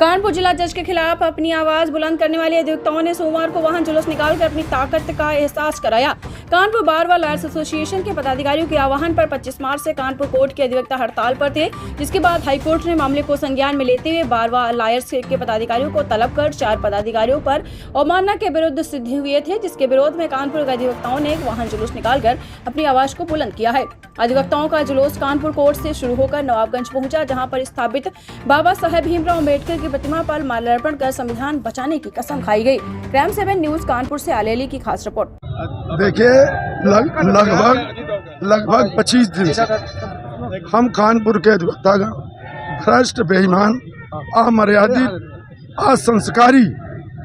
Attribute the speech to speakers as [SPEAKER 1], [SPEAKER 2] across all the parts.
[SPEAKER 1] कानपुर जिला जज के खिलाफ अपनी आवाज बुलंद करने वाले अधिवक्ताओं ने सोमवार को वाहन जुलूस निकालकर अपनी ताकत का एहसास कराया। कानपुर बार लॉयर्स एसोसिएशन के पदाधिकारियों के आह्वान पर 25 मार्च से कानपुर कोर्ट के अधिवक्ता हड़ताल पर थे, जिसके बाद हाईकोर्ट ने मामले को संज्ञान में लेते हुए बार लॉयर्स के पदाधिकारियों को तलब कर 4 पदाधिकारियों पर अवमानना के विरुद्ध सिद्धि हुए थे, जिसके विरोध में कानपुर के अधिवक्ताओं ने एक वाहन जुलूस निकालकर अपनी आवाज को बुलंद किया है। अधिवक्ताओं का जुलूस कानपुर कोर्ट से शुरू होकर नवाबगंज पहुंचा, जहां पर स्थापित बाबा साहेब भीमराव अम्बेडकर की प्रतिमा पर माल्यार्पण कर संविधान बचाने की कसम खाई गई। क्राइम 7 न्यूज कानपुर से आलेली की खास रिपोर्ट।
[SPEAKER 2] देखिए, लगभग 25 दिन से हम कानपुर के अधिवक्तागण भ्रष्ट, बेईमान, अमर्यादित, असंस्कारी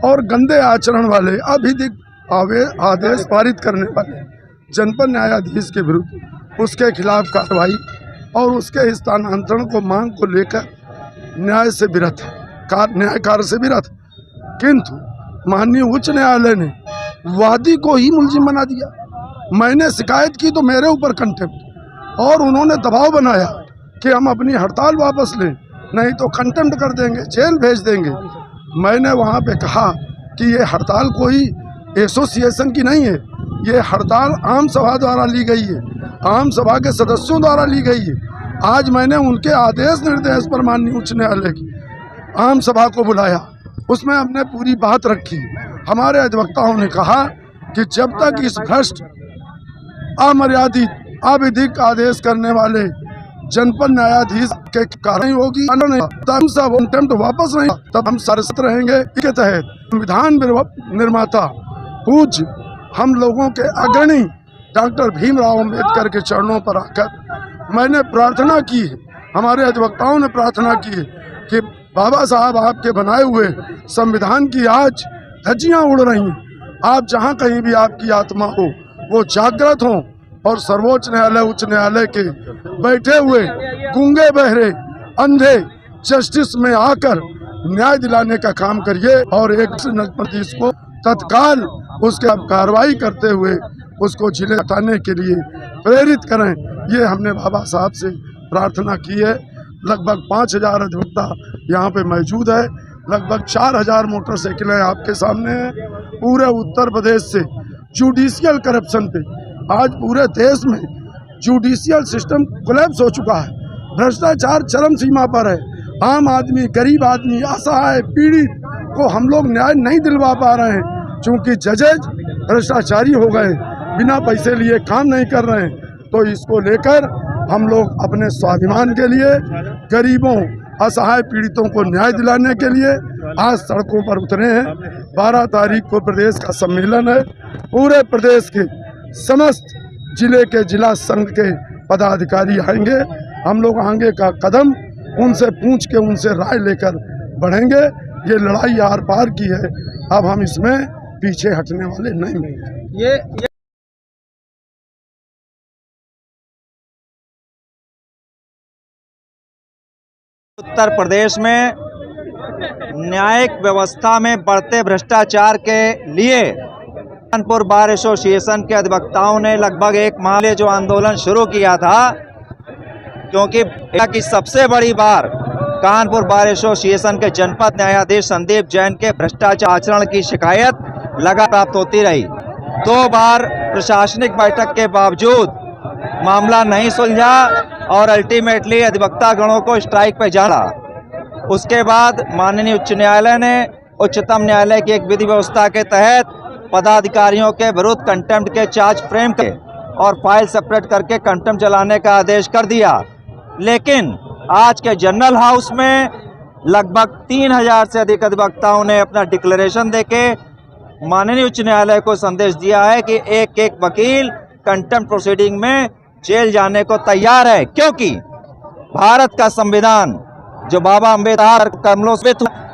[SPEAKER 2] और गंदे आचरण वाले अविधिक आदेश पारित करने वाले जनपद न्यायाधीश के विरुद्ध उसके खिलाफ कार्रवाई और उसके स्थानांतरण को मांग को लेकर न्याय कार्य से विरत, किंतु माननीय उच्च न्यायालय ने वादी को ही मुलजिम बना दिया। मैंने शिकायत की तो मेरे ऊपर कंटेम्प्ट, और उन्होंने दबाव बनाया कि हम अपनी हड़ताल वापस लें, नहीं तो कंटेम्प्ट कर देंगे, जेल भेज देंगे। मैंने वहाँ पे कहा कि ये हड़ताल कोई एसोसिएशन की नहीं है, ये हड़ताल आम सभा द्वारा ली गई है, आम सभा के सदस्यों द्वारा ली गई है। आज मैंने उनके आदेश निर्देश पर माननीय उच्च न्यायालय की आम सभा को बुलाया, उसमें हमने पूरी बात रखी। हमारे अधिवक्ताओं ने कहा कि जब तक इस भ्रष्ट, अमर्यादित, अविधिक आदेश करने वाले जनपद न्यायाधीश के कार्रवाई होगी, तब सब कंटेम्प्ट वापस नहीं, तब हम सरसत रहेंगे। इसके तहत संविधान निर्माता पूज्य हम लोगों के अग्रणी डॉक्टर भीमराव अम्बेडकर के चरणों पर आकर मैंने प्रार्थना की है, हमारे अधिवक्ताओं ने प्रार्थना की है कि बाबा साहब आपके बनाए हुए संविधान की आज धज्जियां उड़ रही हैं। आप जहां कहीं भी आपकी आत्मा हो वो जागृत हो और सर्वोच्च न्यायालय, उच्च न्यायालय के बैठे हुए गूंगे, बहरे, अंधे जस्टिस में आकर न्याय दिलाने का काम करिए और एक न्यायाधीश को तत्काल उसके कार्रवाई करते हुए उसको जिले हटाने के लिए प्रेरित करें। ये हमने बाबा साहब से प्रार्थना की है। लगभग 5000 अधिवक्ता यहाँ पे मौजूद है, लगभग 4000 मोटरसाइकिलें आपके सामने हैं। पूरे उत्तर प्रदेश से जुडिशियल करप्शन पे आज पूरे देश में जुडिशियल सिस्टम कोलैप्स हो चुका है, भ्रष्टाचार चरम सीमा पर है। आम आदमी, गरीब आदमी, असहाय, पीड़ित को हम लोग न्याय नहीं दिलवा पा रहे हैं, क्योंकि जजेज भ्रष्टाचारी हो गए, बिना पैसे लिए काम नहीं कर रहे हैं। तो इसको लेकर हम लोग अपने स्वाभिमान के लिए, गरीबों, असहाय पीड़ितों को न्याय दिलाने के लिए आज सड़कों पर उतरे हैं। 12 तारीख को प्रदेश का सम्मेलन है, पूरे प्रदेश के समस्त जिले के जिला संघ के पदाधिकारी आएंगे। हम लोग आगे का कदम उनसे पूछ के उनसे राय लेकर बढ़ेंगे। ये लड़ाई आर पार की है, अब हम इसमें पीछे हटने वाले नहीं हैं।
[SPEAKER 3] उत्तर प्रदेश में न्यायिक व्यवस्था में बढ़ते भ्रष्टाचार के लिए कानपुर बार एसोसिएशन के अधिवक्ताओं ने लगभग 1 माह जो आंदोलन शुरू किया था, क्योंकि सबसे बड़ी बार कानपुर बार एसोसिएशन के जनपद न्यायाधीश संदीप जैन के भ्रष्टाचार आचरण की शिकायत लगातार प्राप्त होती रही। 2 बार प्रशासनिक बैठक के बावजूद मामला नहीं सुलझा और अल्टीमेटली अधिवक्ता गणों को स्ट्राइक पे जाना। उसके बाद माननीय उच्च न्यायालय ने उच्चतम न्यायालय की एक विधि व्यवस्था के तहत पदाधिकारियों के विरुद्ध कंटेम्प्ट के चार्ज फ्रेम के और फाइल सेपरेट करके कंटेम्प्ट चलाने का आदेश कर दिया। लेकिन आज के जनरल हाउस में लगभग 3000 से अधिक अधिवक्ताओं ने अपना डिक्लेरेशन देके माननीय उच्च न्यायालय को संदेश दिया है कि एक वकील कंटेम्प्ट प्रोसीडिंग में जेल जाने को तैयार है, क्योंकि भारत का संविधान जो बाबा अम्बेडकर कमलों से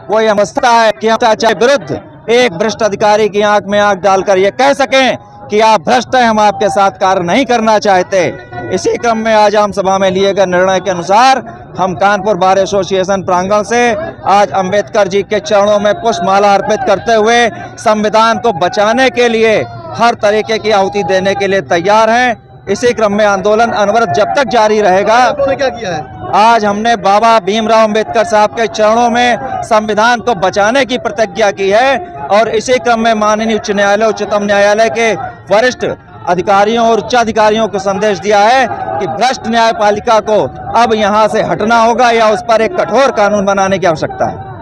[SPEAKER 3] वो ये समझता है कि भ्रष्टाचार विरुद्ध एक भ्रष्ट अधिकारी की आंख में आंख डालकर ये कह सकें कि आप भ्रष्ट हैं, हम आपके साथ कार्य नहीं करना चाहते। इसी क्रम में आज आम सभा में लिए गए निर्णय के अनुसार हम कानपुर बार एसोसिएशन प्रांगण से आज अंबेडकर जी के चरणों में पुष्पमाला अर्पित करते हुए संविधान को बचाने के लिए हर तरीके की आहुति देने के लिए तैयार हैं। इसी क्रम में आंदोलन अनवरत जब तक जारी रहेगा।
[SPEAKER 4] आपने क्या किया है?
[SPEAKER 3] आज हमने बाबा भीमराव अंबेडकर साहब के चरणों में संविधान को बचाने की प्रतिज्ञा की है और इसी क्रम में माननीय उच्च न्यायालय, उच्चतम न्यायालय के वरिष्ठ अधिकारियों और उच्चाधिकारियों को संदेश दिया है कि भ्रष्ट न्यायपालिका को अब यहाँ से हटना होगा या उस पर एक कठोर कानून बनाने की आवश्यकता है।